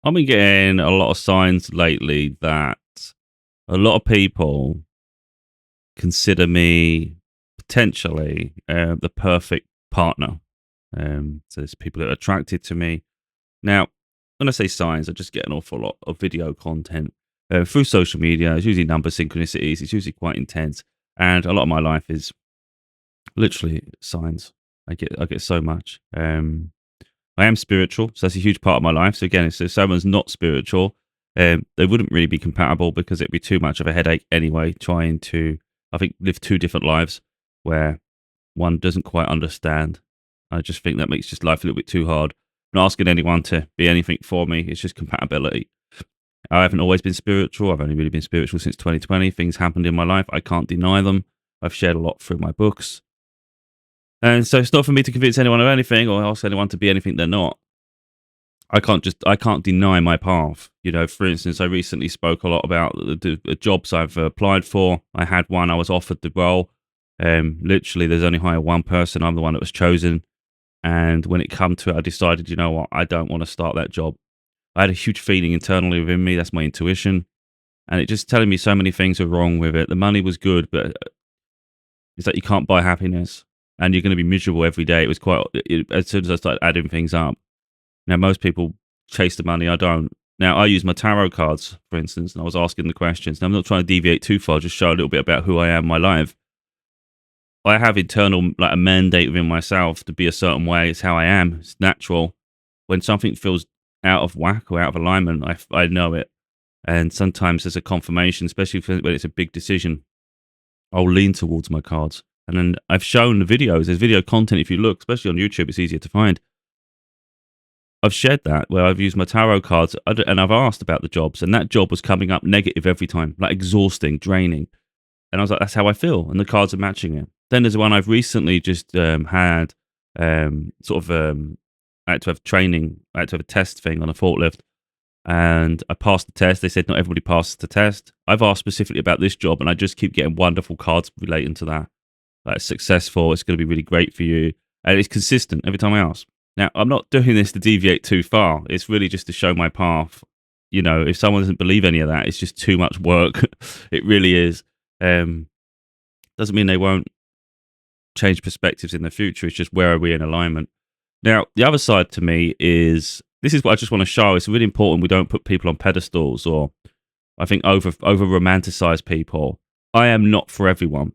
I've been getting a lot of signs lately that a lot of people consider me potentially the perfect partner. So there's people that are attracted to me. Now, when I say signs, I just get an awful lot of video content through social media. It's usually number synchronicities. It's usually quite intense, and a lot of my life is literally signs. I get so much. I am spiritual, so that's a huge part of my life. So again, if someone's not spiritual, they wouldn't really be compatible because it'd be too much of a headache anyway. Trying to, I think, live two different lives where one doesn't quite understand. I just think that makes just life a little bit too hard. I'm not asking anyone to be anything for me. It's just compatibility. I haven't always been spiritual. I've only really been spiritual since 2020. Things happened in my life. I can't deny them. I've shared a lot through my books. And so it's not for me to convince anyone of anything or ask anyone to be anything they're not. I can't deny my path. You know, for instance, I recently spoke a lot about the jobs I've applied for. I had one, I was offered the role. Literally, there's only hired one person. I'm the one that was chosen. And when it come to it, I decided, you know what, I don't want to start that job. I had a huge feeling internally within me. That's my intuition. And it just telling me so many things are wrong with it. The money was good, but it's like you can't buy happiness and you're going to be miserable every day. It was quite, as soon as I started adding things up. Now, most people chase the money. I don't. Now, I use my tarot cards, for instance, and I was asking the questions. Now, I'm not trying to deviate too far, just show a little bit about who I am, my life. I have internal, like a mandate within myself to be a certain way. It's how I am. It's natural. When something feels out of whack or out of alignment, I know it. And sometimes there's a confirmation, especially when it's a big decision. I'll lean towards my cards. And then I've shown the videos. There's video content if you look, especially on YouTube, it's easier to find. I've shared that where I've used my tarot cards and I've asked about the jobs, and that job was coming up negative every time, like exhausting, draining. And I was like, that's how I feel. And the cards are matching it. Then there's one I've recently just had I had to have training, I had to have a test thing on a forklift. And I passed the test. They said not everybody passes the test. I've asked specifically about this job, and I just keep getting wonderful cards relating to that. Like it's successful, it's going to be really great for you. And it's consistent every time I ask. Now, I'm not doing this to deviate too far. It's really just to show my path. You know, if someone doesn't believe any of that, it's just too much work. It really is. Doesn't mean they won't change perspectives in the future. It's just where are we in alignment? Now, the other side to me is this is what I just want to show. It's really important we don't put people on pedestals or I think over romanticize people. I am not for everyone.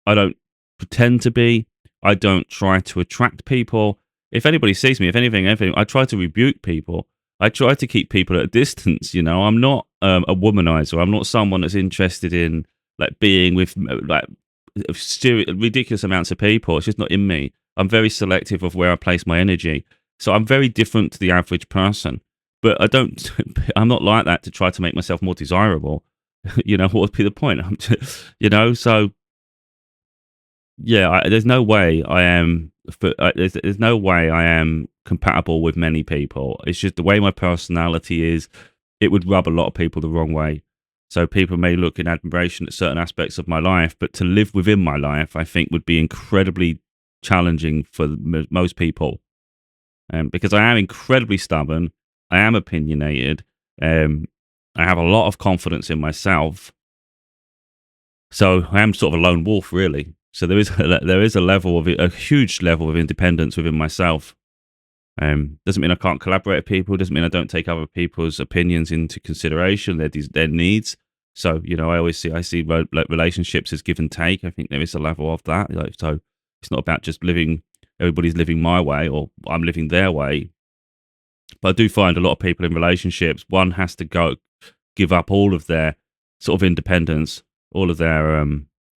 I don't pretend to be. I don't try to attract people. If anybody sees me, if anything, I try to rebuke people. I try to keep people at a distance. You know, I'm not a womanizer. I'm not someone that's interested in like being with like ridiculous amounts of people. It's just not in me. I'm very selective of where I place my energy. So I'm very different to the average person. But I don't. I'm not like that to try to make myself more desirable. You know, what would be the point? You know, so yeah, there's no way I am. There's no way I am compatible with many people. It's just the way my personality is. It would rub a lot of people the wrong way. So people may look in admiration at certain aspects of my life, but to live within my life, I think would be incredibly challenging for most people. Because I am incredibly stubborn, I am opinionated, I have a lot of confidence in myself. So I am sort of a lone wolf, really. So there is a level of a huge level of independence within myself. Doesn't mean I can't collaborate with people. Doesn't mean I don't take other people's opinions into consideration, their needs. So you know, I see like relationships as give and take. I think there is a level of that. Like, so it's not about just living. Everybody's living my way, or I'm living their way. But I do find a lot of people in relationships. One has to give up all of their sort of independence, all of their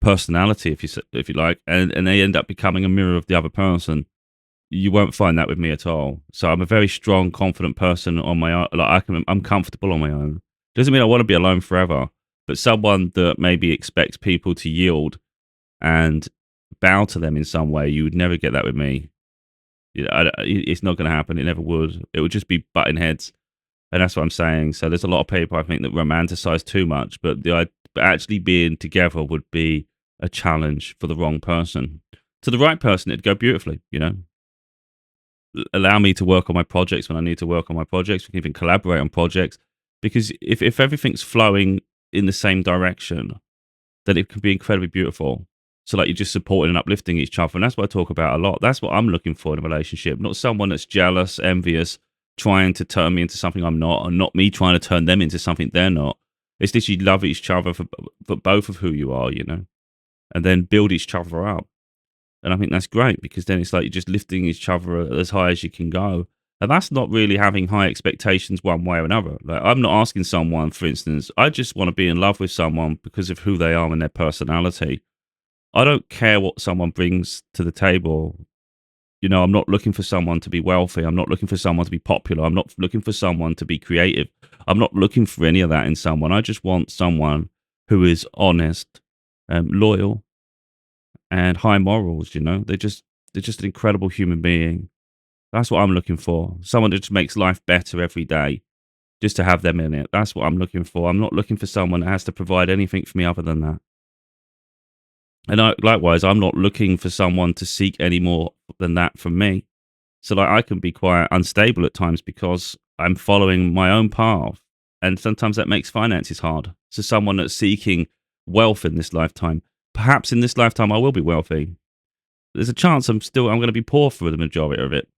personality, if you like, and they end up becoming a mirror of the other person. You won't find that with me at all. So I'm a very strong, confident person on my own. Like I'm comfortable on my own. Doesn't mean I want to be alone forever, but someone that maybe expects people to yield and bow to them in some way, you would never get that with me. It's not going to happen. It never would. It would just be butting heads, and that's what I'm saying. So there's a lot of people I think that romanticize too much, but but actually being together would be a challenge for the wrong person. To the right person, it'd go beautifully. You know. allow me to work on my projects when I need to work on my projects. We can even collaborate on projects, because if everything's flowing in the same direction, then it can be incredibly beautiful. So like you're just supporting and uplifting each other, and that's what I talk about a lot. That's what I'm looking for in a relationship, not someone that's jealous, envious, trying to turn me into something I'm not, and not me trying to turn them into something they're not. It's this: you love each other for both of who you are, and then build each other up. And I think that's great, because then it's like you're just lifting each other as high as you can go. And that's not really having high expectations one way or another. Like, I'm not asking someone, for instance, I just want to be in love with someone because of who they are and their personality. I don't care what someone brings to the table. I'm not looking for someone to be wealthy. I'm not looking for someone to be popular. I'm not looking for someone to be creative. I'm not looking for any of that in someone. I just want someone who is honest, loyal, and high morals. They're just an incredible human being. That's what I'm looking for. Someone that just makes life better every day, just to have them in it. That's what I'm looking for. I'm not looking for someone that has to provide anything for me other than that. And likewise, I'm not looking for someone to seek any more than that from me. So like, I can be quite unstable at times because I'm following my own path. And sometimes that makes finances hard. So someone that's seeking wealth in this lifetime, perhaps in this lifetime I will be wealthy. There's a chance I'm going to be poor for the majority of it.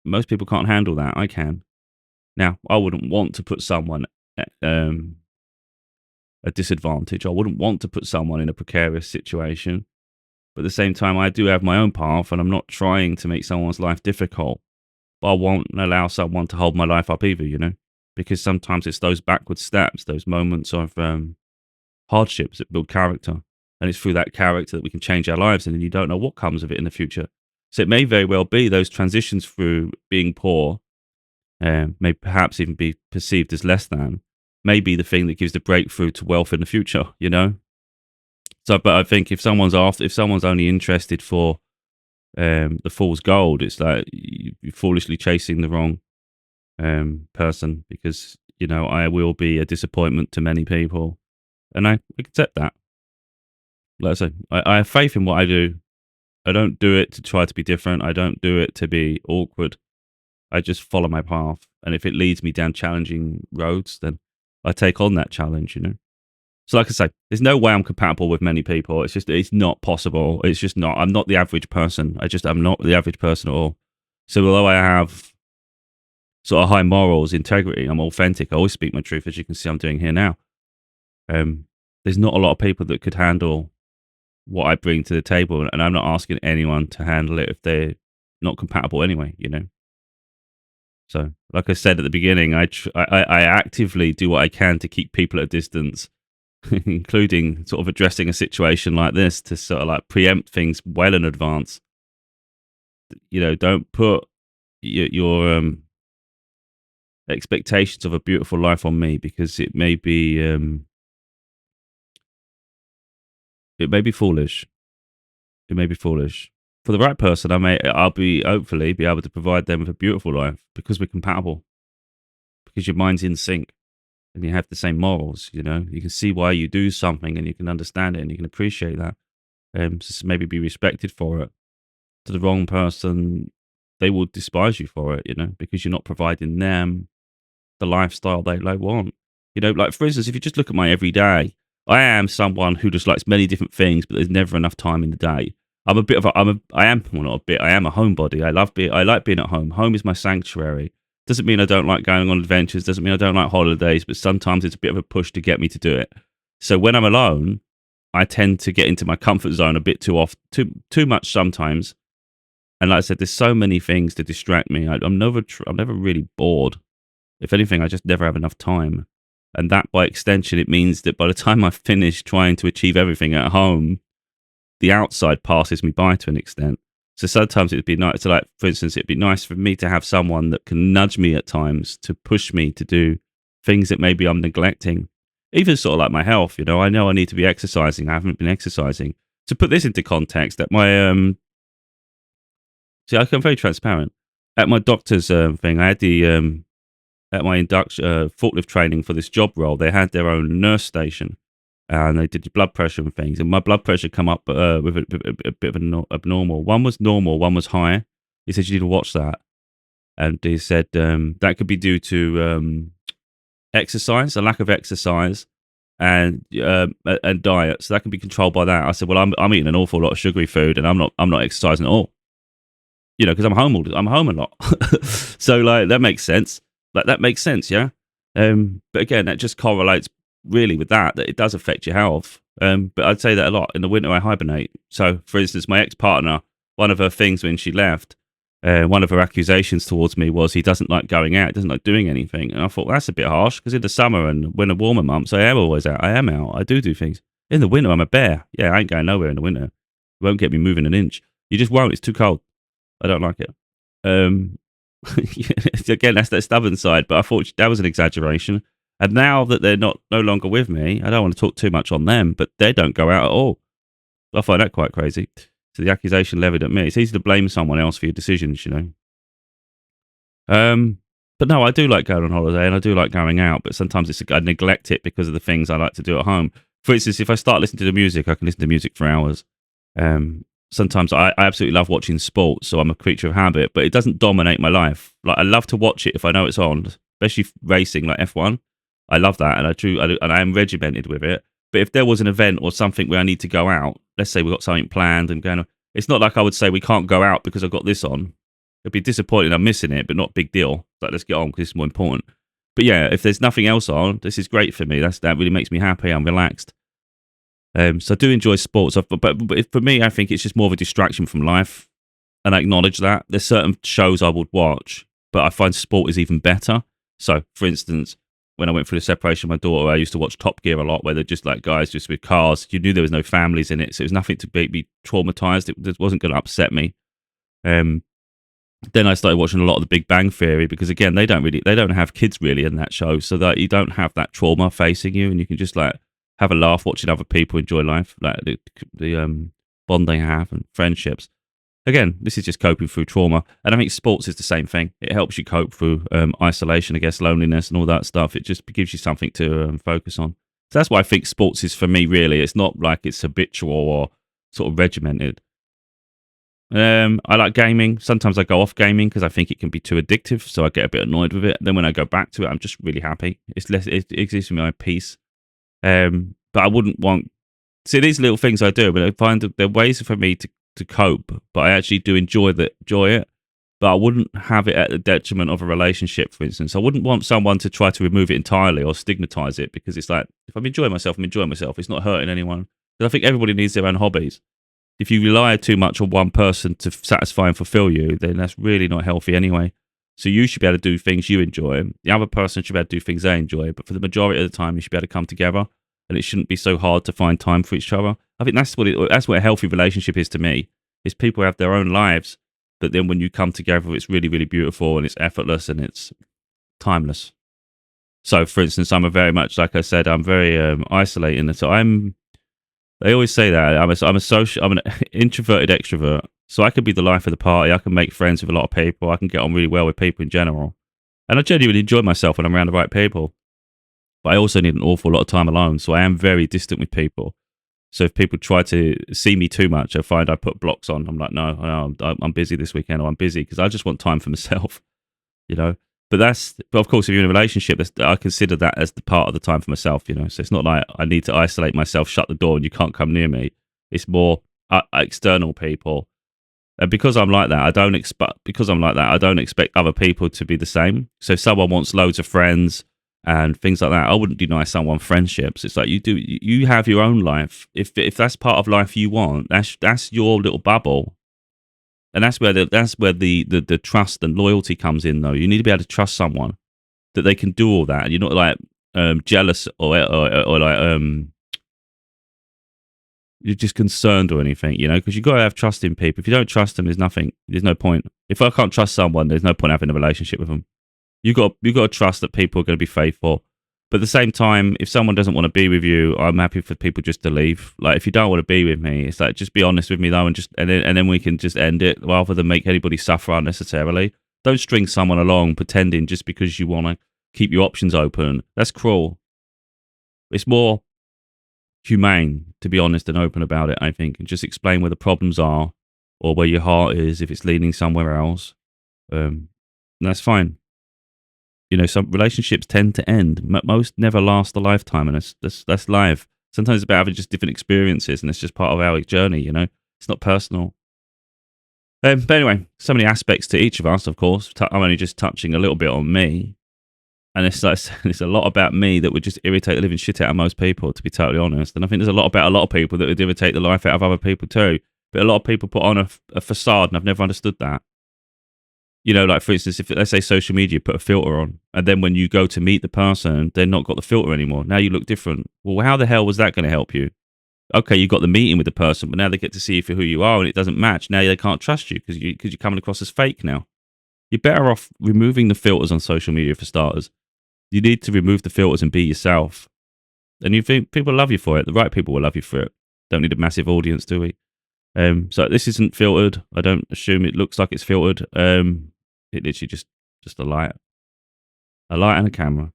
Most people can't handle that. I can. Now, I wouldn't want to put someone at a disadvantage. I wouldn't want to put someone in a precarious situation. But at the same time, I do have my own path, and I'm not trying to make someone's life difficult. But I won't allow someone to hold my life up either, because sometimes it's those backward steps, those moments of hardships that build character. And it's through that character that we can change our lives, and then you don't know what comes of it in the future. So it may very well be those transitions through being poor, may perhaps even be perceived as less than, may be the thing that gives the breakthrough to wealth in the future. So, but I think if someone's only interested for the fool's gold, it's like you're foolishly chasing the wrong person, because I will be a disappointment to many people, and I accept that. Like I say, I have faith in what I do. I don't do it to try to be different. I don't do it to be awkward. I just follow my path, and if it leads me down challenging roads, then I take on that challenge. So like I say, there's no way I'm compatible with many people. It's not possible. It's just not. I'm not the average person. I'm not the average person at all. So although I have sort of high morals, integrity, I'm authentic, I always speak my truth, as you can see I'm doing here now. There's not a lot of people that could handle what I bring to the table, and I'm not asking anyone to handle it if they're not compatible anyway. So, like I said at the beginning, I actively do what I can to keep people at a distance, including sort of addressing a situation like this to sort of like preempt things well in advance. Don't put your expectations of a beautiful life on me, because it may be foolish. It may be foolish. For the right person, I'll hopefully be able to provide them with a beautiful life, because we're compatible, because your mind's in sync and you have the same morals. You can see why you do something, and you can understand it, and you can appreciate that. Just maybe be respected for it. To the wrong person, they will despise you for it, because you're not providing them the lifestyle they want. Like for instance, if you just look at my everyday, I am someone who just likes many different things, but there's never enough time in the day. I'm a bit of a, I am, well, not a bit, I am a homebody. I like being at home. Home is my sanctuary. Doesn't mean I don't like going on adventures. Doesn't mean I don't like holidays, but sometimes it's a bit of a push to get me to do it. So when I'm alone, I tend to get into my comfort zone a bit too often, too much sometimes. And like I said, there's so many things to distract me. I'm never really bored. If anything, I just never have enough time. And that, by extension, it means that by the time I finish trying to achieve everything at home, the outside passes me by to an extent. So sometimes it'd be nice. So like, for instance, it'd be nice for me to have someone that can nudge me at times to push me to do things that maybe I'm neglecting. Even sort of like my health, I know I need to be exercising. I haven't been exercising. To put this into context, at my see, I'm very transparent. At my doctor's thing, I had at my induction forklift training for this job role, they had their own nurse station, and they did your blood pressure and things. And my blood pressure come up with a bit of abnormal. One was normal, one was high. He said you need to watch that, and he said that could be due to exercise, a lack of exercise, and diet. So that can be controlled by that. I said, well, I'm eating an awful lot of sugary food, and I'm not exercising at all. You know, because I'm home a lot. So like that makes sense. Like that makes sense, yeah. But again, that just correlates really with that it does affect your health. But I'd say that a lot. In the winter, I hibernate. So, for instance, my ex-partner, one of her things when she left, one of her accusations towards me was he doesn't like going out, doesn't like doing anything. And I thought, that's a bit harsh because in the summer and when the warmer months, I am always out. I am out. I do things. In the winter, I'm a bear. Yeah, I ain't going nowhere in the winter. You won't get me moving an inch. You just won't. It's too cold. I don't like it. Um, again, that's that stubborn side, but I thought that was an exaggeration. And now that they're no longer with me, I don't want to talk too much on them, but they don't go out at all. I find that quite crazy. So the accusation levied at me. It's easy to blame someone else for your decisions, you know. But no, I do like going on holiday and I do like going out, but sometimes I neglect it because of the things I like to do at home. For instance, if I start listening to the music, I can listen to music for hours. Sometimes I absolutely love watching sports, so I'm a creature of habit, but it doesn't dominate my life. Like I love to watch it if I know it's on, especially racing like F1. I love that, and I am regimented with it. But if there was an event or something where I need to go out, let's say we've got something planned and going, it's not like I would say we can't go out because I've got this on. It'd be disappointing I'm missing it, but not a big deal. Like let's get on because it's more important. But yeah, if there's nothing else on, this is great for me. That really makes me happy. I'm relaxed. So I do enjoy sports, but for me, I think it's just more of a distraction from life, and I acknowledge that. There's certain shows I would watch, but I find sport is even better. So, for instance, when I went through the separation of my daughter, I used to watch Top Gear a lot, where they're just like guys just with cars. You knew there was no families in it, so it was nothing to make me traumatized. It wasn't going to upset me. Then I started watching a lot of The Big Bang Theory because again, they don't have kids really in that show, so that you don't have that trauma facing you, and you can just like have a laugh watching other people enjoy life, like the bond they have and friendships. Again, this is just coping through trauma, and I think sports is the same thing. It helps you cope through isolation, I guess, loneliness, and all that stuff. It just gives you something to focus on. So that's why I think sports is for me. Really, it's not like it's habitual or sort of regimented. I like gaming. Sometimes I go off gaming because I think it can be too addictive, so I get a bit annoyed with it. Then when I go back to it, I'm just really happy. It gives me my peace. But I wouldn't want. See, these little things I do, but I find that they're ways for me to cope. But I actually do enjoy it. But I wouldn't have it at the detriment of a relationship, for instance. I wouldn't want someone to try to remove it entirely or stigmatize it because it's like if I'm enjoying myself, I'm enjoying myself. It's not hurting anyone. Because I think everybody needs their own hobbies. If you rely too much on one person to satisfy and fulfill you, then that's really not healthy anyway. So you should be able to do things you enjoy. The other person should be able to do things they enjoy. But for the majority of the time, you should be able to come together, and it shouldn't be so hard to find time for each other. I think that's what a healthy relationship is to me. Is people have their own lives, but then when you come together, it's really, really beautiful and it's effortless and it's timeless. So, for instance, I'm a very much like I said, I'm very isolating. So They always say that I'm an introverted extrovert, so I could be the life of the party. I can make friends with a lot of people. I can get on really well with people in general, and I genuinely enjoy myself when I'm around the right people. But I also need an awful lot of time alone, so I am very distant with people. So if people try to see me too much, I find I put blocks on. I'm like, no, I'm busy this weekend, or I'm busy because I just want time for myself, you know. But of course, if you're in a relationship, I consider that as the part of the time for myself, you know. So it's not like I need to isolate myself, shut the door, and you can't come near me. It's more external people, and because I'm like that, I don't expect other people to be the same. So if someone wants loads of friends and things like that, I wouldn't deny someone friendships. It's like you have your own life. If that's part of life you want, that's your little bubble. And that's where the trust and loyalty comes in, though. You need to be able to trust someone that they can do all that, and you're not like jealous or like you're just concerned or anything, you know. Because you've got to have trust in people. If you don't trust them, there's no point. If I can't trust someone, there's no point having a relationship with them. You got to trust that people are going to be faithful. But at the same time, if someone doesn't want to be with you, I'm happy for people just to leave. Like, if you don't want to be with me, it's like, just be honest with me, though, and then we can just end it rather than make anybody suffer unnecessarily. Don't string someone along pretending just because you want to keep your options open. That's cruel. It's more humane to be honest and open about it, I think, and just explain where the problems are or where your heart is, if it's leaning somewhere else. That's fine. You know, some relationships tend to end. Most never last a lifetime, and that's life. Sometimes it's about having just different experiences, and it's just part of our journey. You know, it's not personal. But anyway, so many aspects to each of us. Of course, I'm only just touching a little bit on me, and it's like it's a lot about me that would just irritate the living shit out of most people. To be totally honest, and I think there's a lot about a lot of people that would irritate the life out of other people too. But a lot of people put on a facade, and I've never understood that. You know, like for instance, if let's say social media put a filter on, and then when you go to meet the person, they're not got the filter anymore. Now you look different. Well, how the hell was that going to help you? Okay, you got the meeting with the person, but now they get to see you for who you are, and it doesn't match. Now they can't trust you because you're coming across as fake now. You're better off removing the filters on social media for starters. You need to remove the filters and be yourself. And you think people love you for it. The right people will love you for it. Don't need a massive audience, do we? So this isn't filtered. I don't assume it looks like it's filtered. It literally just a light and a camera.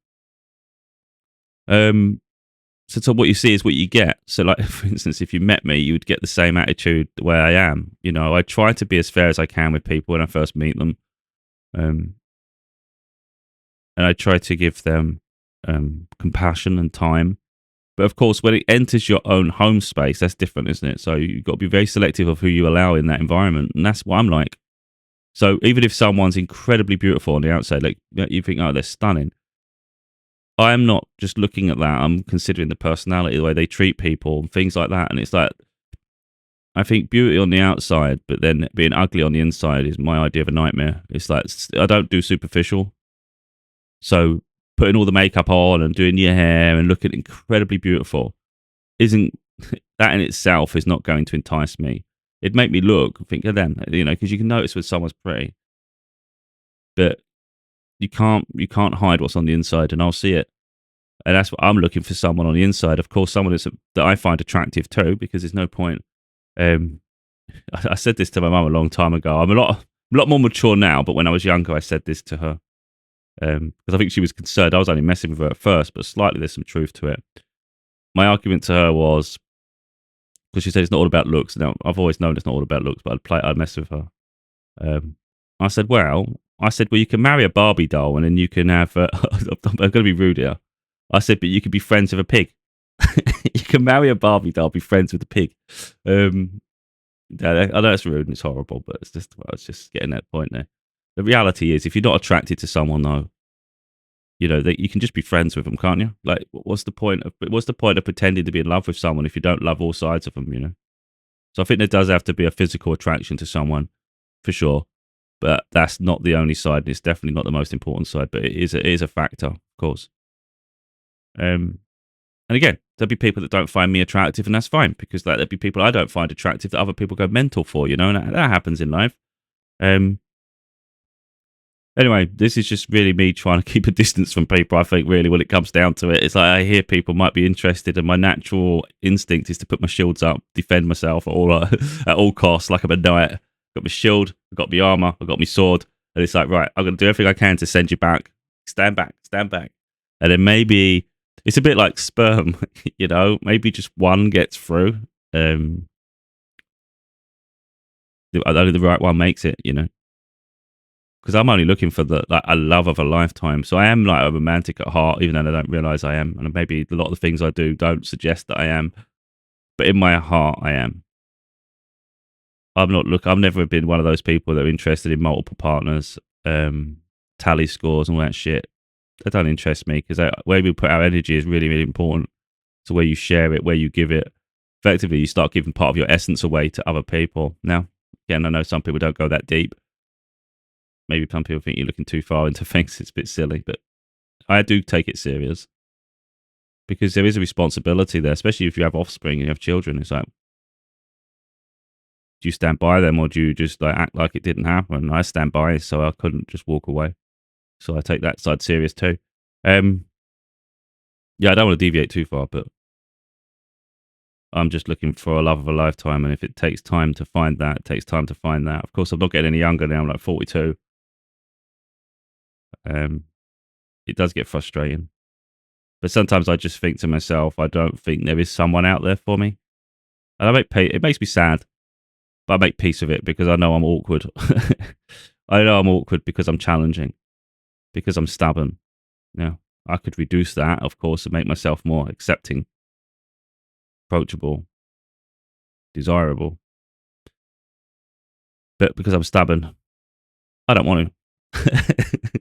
So what you see is what you get. So like, for instance, if you met me, you would get the same attitude the way I am. You know, I try to be as fair as I can with people when I first meet them. And I try to give them compassion and time. But of course, when it enters your own home space, that's different, isn't it? So you've got to be very selective of who you allow in that environment. And that's what I'm like. So even if someone's incredibly beautiful on the outside, like you think, oh, they're stunning. I'm not just looking at that. I'm considering the personality, the way they treat people, and things like that. And it's like, I think beauty on the outside, but then being ugly on the inside is my idea of a nightmare. It's like, I don't do superficial. So putting all the makeup on and doing your hair and looking incredibly beautiful isn't, that in itself is not going to entice me. It'd make me look, think of them, you know, because you can notice when someone's pretty, but you can't hide what's on the inside, and I'll see it. And that's what I'm looking for, someone on the inside. Of course, someone that I find attractive too, because there's no point. I said this to my mum a long time ago. I'm a lot more mature now, but when I was younger, I said this to her because I think she was concerned. I was only messing with her at first, but slightly there's some truth to it. My argument to her was, because she said it's not all about looks. Now I've always known it's not all about looks, but I'd mess with her. I said, well, you can marry a Barbie doll, and then you can have. I'm going to be rude here. I said, but you could be friends with a pig. You can marry a Barbie doll, be friends with a pig. I know it's rude and it's horrible, but it's just, I was just getting that point there. The reality is, if you're not attracted to someone, though, you know that you can just be friends with them, can't you? Like, what's the point of pretending to be in love with someone if you don't love all sides of them? You know. So I think there does have to be a physical attraction to someone, for sure. But that's not the only side. It's definitely not the most important side, but it is a factor, of course. And again, there'll be people that don't find me attractive, and that's fine, because like, there'll be people I don't find attractive that other people go mental for, you know, and that happens in life. Anyway, this is just really me trying to keep a distance from people. I think really when it comes down to it, it's like I hear people might be interested, and my natural instinct is to put my shields up, defend myself at all costs, like I'm a knight. I've got my shield, I've got my armor, I've got my sword, and it's like, right, I'm going to do everything I can to send you back. Stand back, stand back. And then maybe it's a bit like sperm, you know, maybe just one gets through. Only the right one makes it, you know. Because I'm only looking for a love of a lifetime. So I am like a romantic at heart, even though I don't realize I am. And maybe a lot of the things I do don't suggest that I am. But in my heart, I am. I've never been one of those people that are interested in multiple partners, tally scores and all that shit. That don't interest me, because where we put our energy is really, really important. So where you share it, where you give it. Effectively, you start giving part of your essence away to other people. Now, again, I know some people don't go that deep. Maybe some people think you're looking too far into things. It's a bit silly, but I do take it serious, because there is a responsibility there, especially if you have offspring and you have children. It's like, do you stand by them, or do you just like act like it didn't happen? I stand by, so I couldn't just walk away. So I take that side serious too. Yeah, I don't want to deviate too far, but I'm just looking for a love of a lifetime. And if it takes time to find that, it takes time to find that. Of course, I'm not getting any younger now. I'm like 42. It does get frustrating. But sometimes I just think to myself, I don't think there is someone out there for me. And it makes me sad. But I make peace with it because I know I'm awkward. I know I'm awkward because I'm challenging, because I'm stubborn. Yeah, I could reduce that, of course, and make myself more accepting, approachable, desirable. But because I'm stubborn, I don't want to.